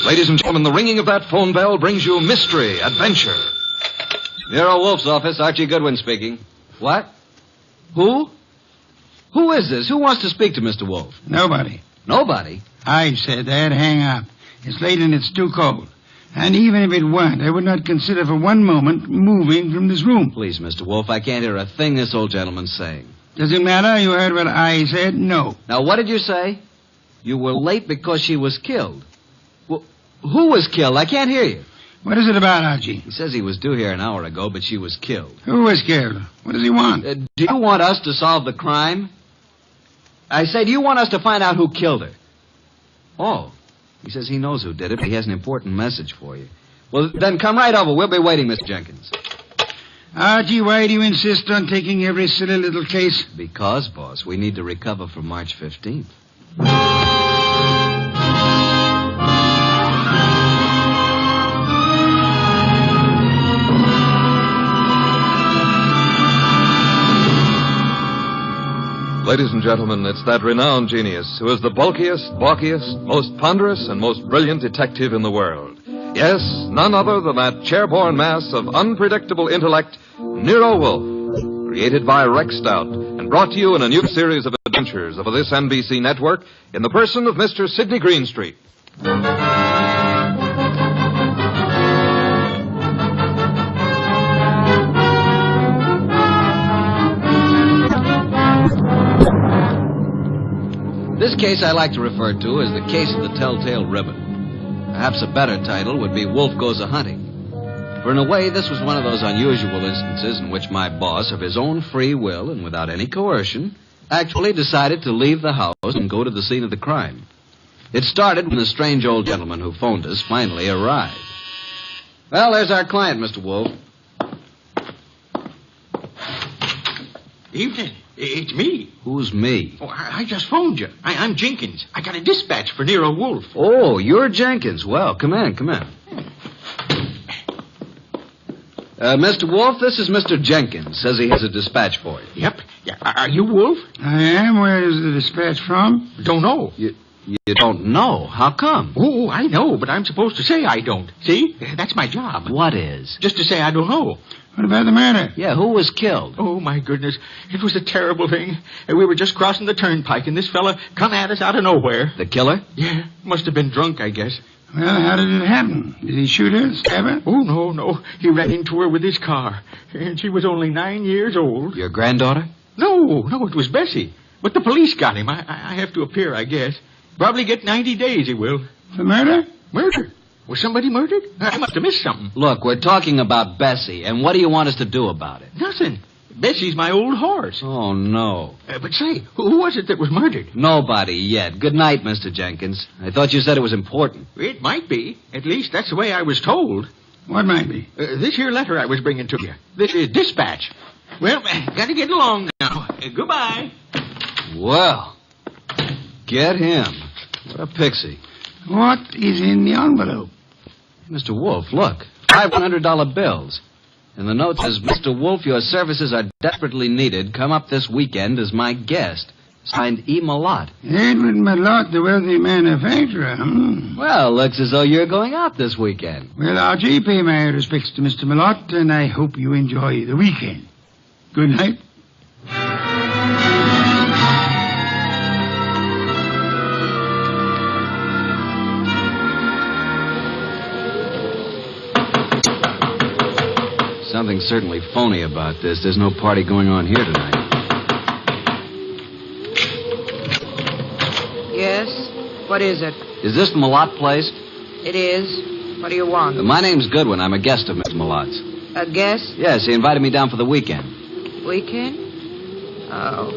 Ladies and gentlemen, the ringing of that phone bell brings you mystery, adventure. Nero Wolfe's office, Archie Goodwin speaking. What? Who? Who is this? Who wants to speak to Mr. Wolfe? Nobody. Nobody? I said that. Hang up. It's late and it's too cold. And even if it weren't, I would not consider for one moment moving from this room. Please, Mr. Wolfe, I can't hear a thing this old gentleman's saying. Does it matter? You heard what I said? No. Now, what did you say? You were late because she was killed. Well, who was killed? I can't hear you. What is it about, Archie? He says he was due here an hour ago, but she was killed. Who was killed? What does he want? Do you want us to solve the crime? I say, do you want us to find out who killed her? Oh. He says he knows who did it, but he has an important message for you. Well, then come right over. We'll be waiting, Mr. Jenkins. Archie, why do you insist on taking every silly little case? Because, boss, we need to recover for March 15th. Ladies and gentlemen, it's that renowned genius who is the bulkiest, balkiest, most ponderous, and most brilliant detective in the world. Yes, none other than that chairborne mass of unpredictable intellect, Nero Wolfe, created by Rex Stout and brought to you in a new series of adventures over this NBC network in the person of Mr. Sidney Greenstreet. This case I like to refer to as the case of the telltale ribbon. Perhaps a better title would be Wolfe Goes A-Hunting. For in a way, this was one of those unusual instances in which my boss, of his own free will and without any coercion, actually decided to leave the house and go to the scene of the crime. It started when the strange old gentleman who phoned us finally arrived. Well, there's our client, Mr. Wolfe. Evening. It's me. Who's me? Oh, I just phoned you. I'm Jenkins. I got a dispatch for Nero Wolfe. Oh, you're Jenkins. Well, come in. Mr. Wolfe, this is Mr. Jenkins. Says he has a dispatch for you. Yep. Yeah. Are you Wolfe? I am. Where is the dispatch from? Don't know. You don't know? How come? Oh, I know, but I'm supposed to say I don't. See? That's my job. What is? Just to say I don't know. What about the murder? Yeah, who was killed? Oh, my goodness. It was a terrible thing. We were just crossing the turnpike, and this fella come at us out of nowhere. The killer? Yeah. Must have been drunk, I guess. Well, how did it happen? Did he shoot her, stab her? Oh, no. He ran into her with his car. And she was only 9 years old. Your granddaughter? No, it was Bessie. But the police got him. I have to appear, I guess. Probably get 90 days, he will. For murder? Murder? Was somebody murdered? I must have missed something. Look, we're talking about Bessie, and what do you want us to do about it? Nothing. Bessie's my old horse. Oh, no. But say, who was it that was murdered? Nobody yet. Good night, Mr. Jenkins. I thought you said it was important. It might be. At least that's the way I was told. What might be? This here letter I was bringing to you. This is dispatch. Well, gotta get along now. Goodbye. Well, get him. What a pixie. What is in the envelope? Mr. Wolfe, look. $500 bills. And the note says, Mr. Wolfe, your services are desperately needed. Come up this weekend as my guest. Signed E. Malott. Edward Malott, the wealthy manufacturer. Well, looks as though you're going out this weekend. Well, Archie, pay my respects to Mr. Malott, and I hope you enjoy the weekend. Good night. Something certainly phony about this. There's no party going on here tonight. Yes? What is it? Is this the Malott place? It is. What do you want? My name's Goodwin. I'm a guest of Mr. Malott's. A guest? Yes, he invited me down for the weekend. Weekend? Oh.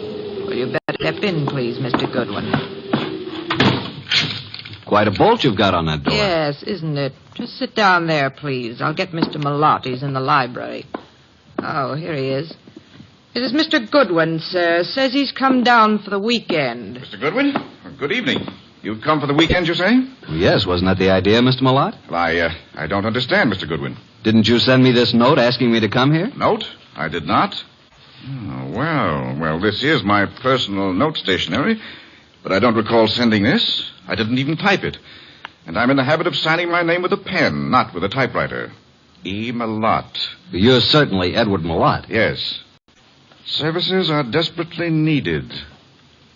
Well, you better step in, please, Mr. Goodwin. Quite a bolt you've got on that door. Yes, isn't it? Just sit down there, please. I'll get Mr. Malott. He's in the library. Oh, here he is. It is Mr. Goodwin, sir. Says he's come down for the weekend. Mr. Goodwin, good evening. You've come for the weekend, you say? Yes, wasn't that the idea, Mr. Malott? Well, I don't understand, Mr. Goodwin. Didn't you send me this note asking me to come here? Note? I did not. Oh, well, this is my personal note stationery, but I don't recall sending this. I didn't even type it. And I'm in the habit of signing my name with a pen, not with a typewriter. E. Malott. You're certainly Edward Malott. Yes. Services are desperately needed.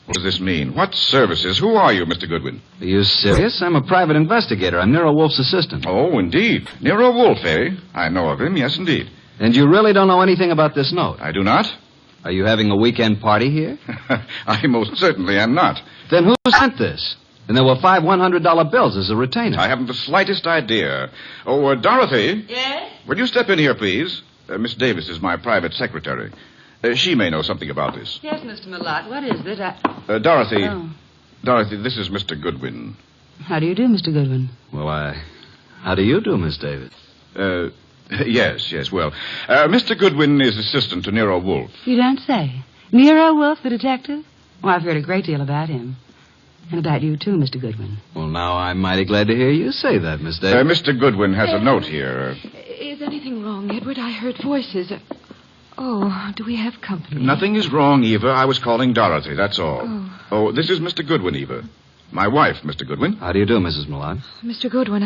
What does this mean? What services? Who are you, Mr. Goodwin? Are you serious? I'm a private investigator. I'm Nero Wolfe's assistant. Oh, indeed. Nero Wolfe, eh? I know of him, yes, indeed. And you really don't know anything about this note? I do not. Are you having a weekend party here? I most certainly am not. Then who sent this? And there were 5 $100 bills as a retainer. I haven't the slightest idea. Oh, Dorothy. Yes? Will you step in here, please? Miss Davis is my private secretary. She may know something about this. Yes, Mr. Malott. What is it? Dorothy. Oh. Dorothy, this is Mr. Goodwin. How do you do, Mr. Goodwin? Well, how do you do, Miss Davis? Yes. Well, Mr. Goodwin is assistant to Nero Wolfe. You don't say. Nero Wolfe, the detective? Well, I've heard a great deal about him. And about you, too, Mr. Goodwin. Well, now I'm mighty glad to hear you say that, Miss Davis. Mr. Goodwin has a note here. Is anything wrong, Edward? I heard voices. Oh, do we have company? Nothing is wrong, Eva. I was calling Dorothy, that's all. Oh, this is Mr. Goodwin, Eva. My wife, Mr. Goodwin. How do you do, Mrs. Malott? Mr. Goodwin,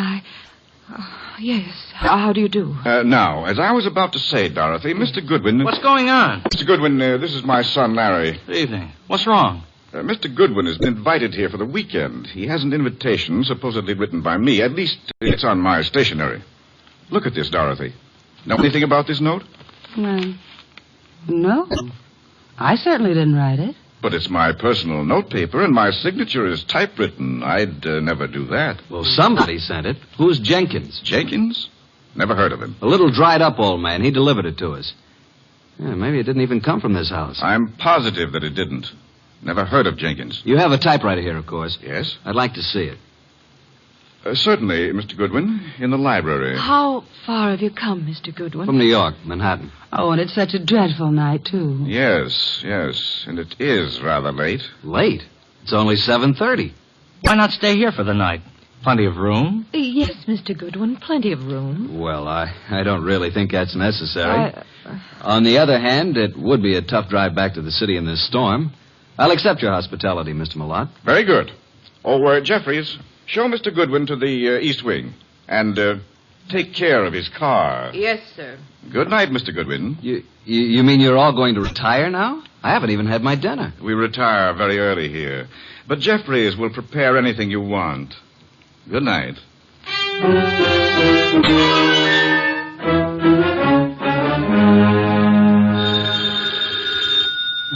yes. How do you do? Now, as I was about to say, Dorothy, Mr. Goodwin... What's going on? Mr. Goodwin, this is my son, Larry. Good evening. What's wrong? Mr. Goodwin has been invited here for the weekend. He has an invitation supposedly written by me. At least it's on my stationery. Look at this, Dorothy. Know anything about this note? No. I certainly didn't write it. But it's my personal notepaper, and my signature is typewritten. I'd never do that. Well, somebody sent it. Who's Jenkins? Jenkins? Never heard of him. A little dried-up old man. He delivered it to us. Yeah, maybe it didn't even come from this house. I'm positive that it didn't. Never heard of Jenkins. You have a typewriter here, of course. Yes? I'd like to see it. Certainly, Mr. Goodwin, in the library. How far have you come, Mr. Goodwin? From New York, Manhattan. Oh, and it's such a dreadful night, too. Yes. And it is rather late. Late? It's only 7:30. Why not stay here for the night? Plenty of room? Yes, Mr. Goodwin, plenty of room. Well, I don't really think that's necessary. On the other hand, it would be a tough drive back to the city in this storm. I'll accept your hospitality, Mr. Malott. Very good. Oh, Jeffries, show Mr. Goodwin to the East Wing. And take care of his car. Yes, sir. Good night, Mr. Goodwin. You mean you're all going to retire now? I haven't even had my dinner. We retire very early here. But Jeffries will prepare anything you want. Good night.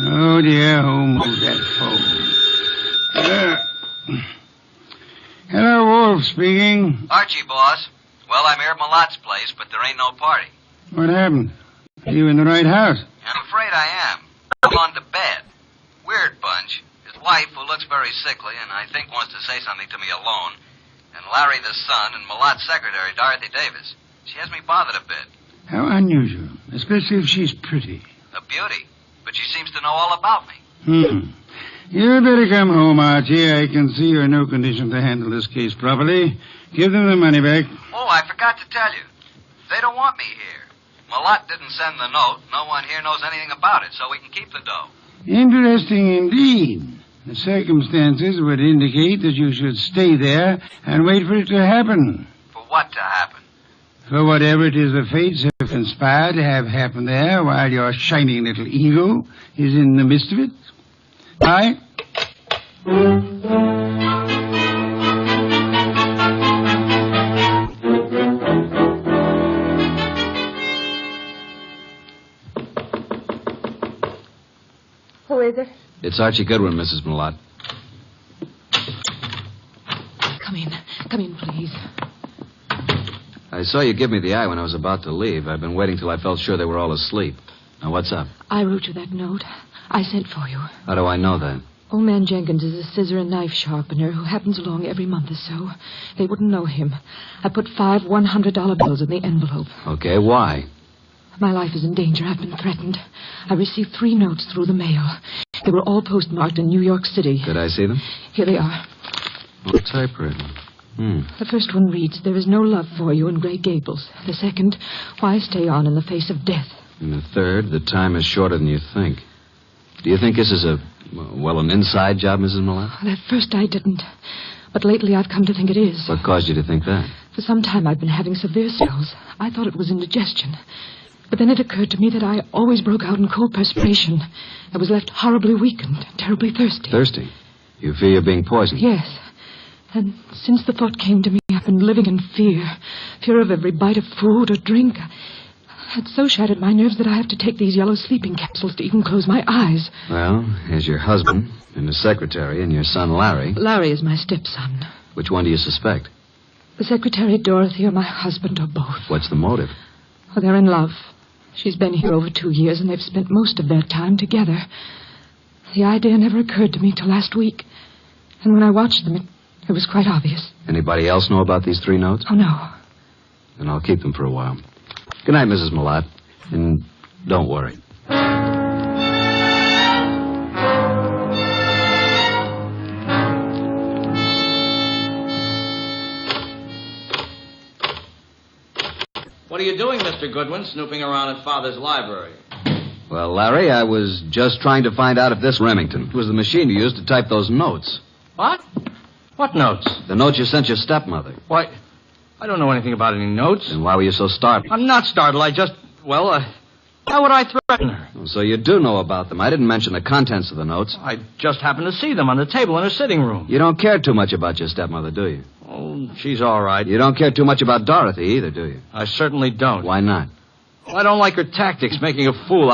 Oh, dear, who moved that phone? Hello, Wolf speaking. Archie, boss. Well, I'm here at Malott's place, but there ain't no party. What happened? Are you in the right house? I'm afraid I am. I'm on to bed. Weird bunch. His wife, who looks very sickly and I think wants to say something to me alone, and Larry the son, and Malott's secretary, Dorothy Davis. She has me bothered a bit. How unusual, especially if she's pretty. A beauty. But she seems to know all about me. You'd better come home, Archie. I can see you're in no condition to handle this case properly. Give them the money back. Oh, I forgot to tell you. They don't want me here. Malott didn't send the note. No one here knows anything about it, so we can keep the dough. Interesting indeed. The circumstances would indicate that you should stay there and wait for it to happen. For what to happen? For whatever it is the fates have conspired to have happen there while your shining little ego is in the midst of it. Aye? Who is it? It's Archie Goodwin, Mrs. Malott. Come in, please. I saw you give me the eye when I was about to leave. I've been waiting till I felt sure they were all asleep. Now, what's up? I wrote you that note. I sent for you. How do I know that? Old man Jenkins is a scissor and knife sharpener who happens along every month or so. They wouldn't know him. I put 5 $100 bills in the envelope. Okay, why? My life is in danger. I've been threatened. I received 3 notes through the mail. They were all postmarked in New York City. Could I see them? Here they are. Oh, typewritten. The first one reads, "There is no love for you in Grey Gables." The second, "Why stay on in the face of death?" And the third, "The time is shorter than you think." Do you think this is an inside job, Mrs. Malott? At first I didn't. But lately I've come to think it is. What caused you to think that? For some time I've been having severe spells. I thought it was indigestion. But then it occurred to me that I always broke out in cold perspiration. I was left horribly weak and terribly thirsty. Thirsty? You fear you're being poisoned? Yes. And since the thought came to me, I've been living in fear. Fear of every bite of food or drink. It's so shattered my nerves that I have to take these yellow sleeping capsules to even close my eyes. Well, here's your husband and his secretary and your son Larry. Larry is my stepson. Which one do you suspect? The secretary, Dorothy, or my husband, or both. What's the motive? Oh, they're in love. She's been here over 2 years, and they've spent most of their time together. The idea never occurred to me till last week. And when I watched them, it was quite obvious. Anybody else know about these 3 notes? Oh, no. Then I'll keep them for a while. Good night, Mrs. Malott. And don't worry. What are you doing, Mr. Goodwin, snooping around in Father's library? Well, Larry, I was just trying to find out if this Remington was the machine you used to type those notes. What? What notes? The notes you sent your stepmother. Why, I don't know anything about any notes. And why were you so startled? I'm not startled. I just, why would I threaten her? Oh, so you do know about them. I didn't mention the contents of the notes. I just happened to see them on the table in her sitting room. You don't care too much about your stepmother, do you? Oh, she's all right. You don't care too much about Dorothy either, do you? I certainly don't. Why not? Well, I don't like her tactics, making a fool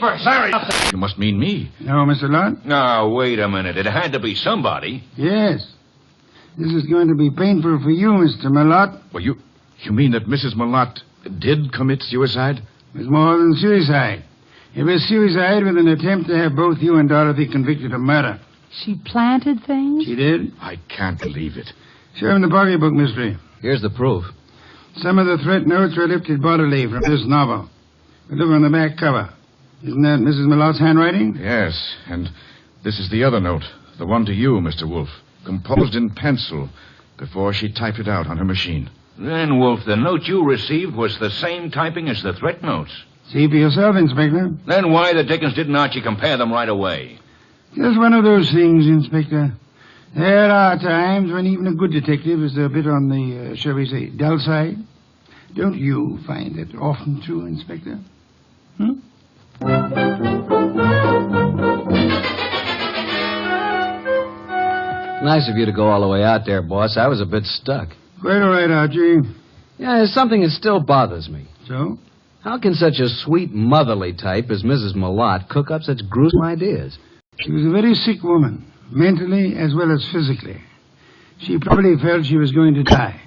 first. Larry! You must mean me. No, Mr. Lott? Now, wait a minute. It had to be somebody. Yes. This is going to be painful for you, Mr. Malott. Well, you mean that Mrs. Malott did commit suicide? It was more than suicide. It was suicide with an attempt to have both you and Dorothy convicted of murder. She planted things? She did? I can't believe it. Show him the pocketbook, mystery. Here's the proof. Some of the threat notes were lifted bodily from this novel. But look on the back cover. Isn't that Mrs. Malott's handwriting? Yes, and this is the other note. The one to you, Mr. Wolfe. Composed in pencil before she typed it out on her machine. Then, Wolf, the note you received was the same typing as the threat notes. See for yourself, Inspector. Then why the dickens didn't Archie compare them right away? Just one of those things, Inspector. There are times when even a good detective is a bit on the, shall we say, dull side. Don't you find it often true, Inspector? Nice of you to go all the way out there, boss. I was a bit stuck. Quite all right, Archie. Yeah, there's something that still bothers me. So? How can such a sweet, motherly type as Mrs. Malott cook up such gruesome ideas? She was a very sick woman, mentally as well as physically. She probably felt she was going to die.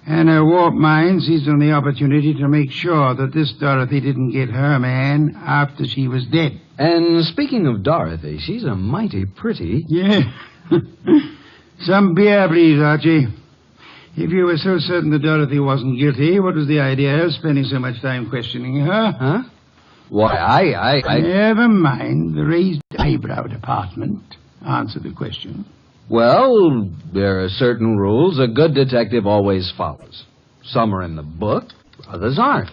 And her warped mind seized on the opportunity to make sure that this Dorothy didn't get her man after she was dead. And speaking of Dorothy, she's a mighty pretty... Yeah. Some beer, please, Archie. If you were so certain that Dorothy wasn't guilty, what was the idea of spending so much time questioning her? Huh? Why, I... Never mind. The raised eyebrow department. Answer the question. Well, there are certain rules a good detective always follows. Some are in the book, others aren't.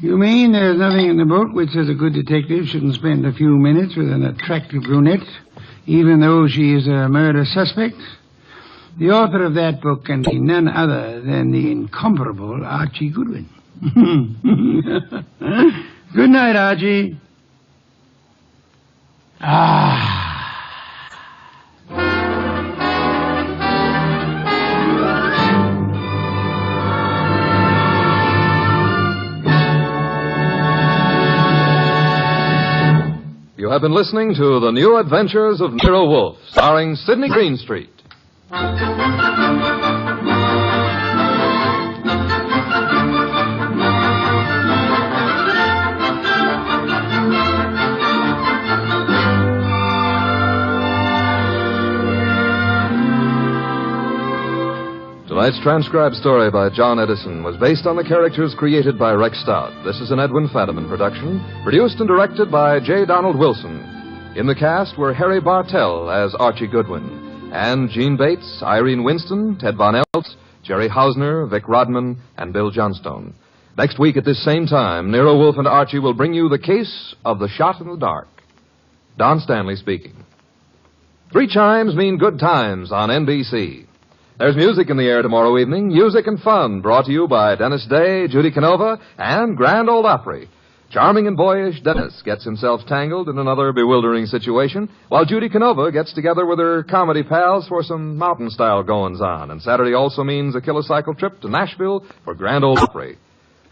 You mean there's nothing in the book which says a good detective shouldn't spend a few minutes with an attractive brunette, even though she is a murder suspect? The author of that book can be none other than the incomparable Archie Goodwin. Good night, Archie. You have been listening to The New Adventures of Nero Wolfe, starring Sidney Greenstreet. Tonight's transcribed story by John Edison was based on the characters created by Rex Stout. This is an Edwin Fadiman production, produced and directed by J. Donald Wilson. In the cast were Harry Bartell as Archie Goodwin, and Gene Bates, Irene Winston, Ted Von Eltz, Jerry Hausner, Vic Rodman, and Bill Johnstone. Next week at this same time, Nero Wolfe and Archie will bring you the case of the shot in the dark. Don Stanley speaking. 3 chimes mean good times on NBC. There's music in the air tomorrow evening, music and fun, brought to you by Dennis Day, Judy Canova, and Grand Ole Opry. Charming and boyish Dennis gets himself tangled in another bewildering situation, while Judy Canova gets together with her comedy pals for some mountain-style goings-on. And Saturday also means a kilocycle trip to Nashville for Grand Ole Opry.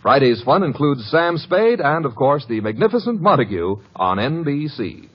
Friday's fun includes Sam Spade and, of course, the magnificent Montague on NBC.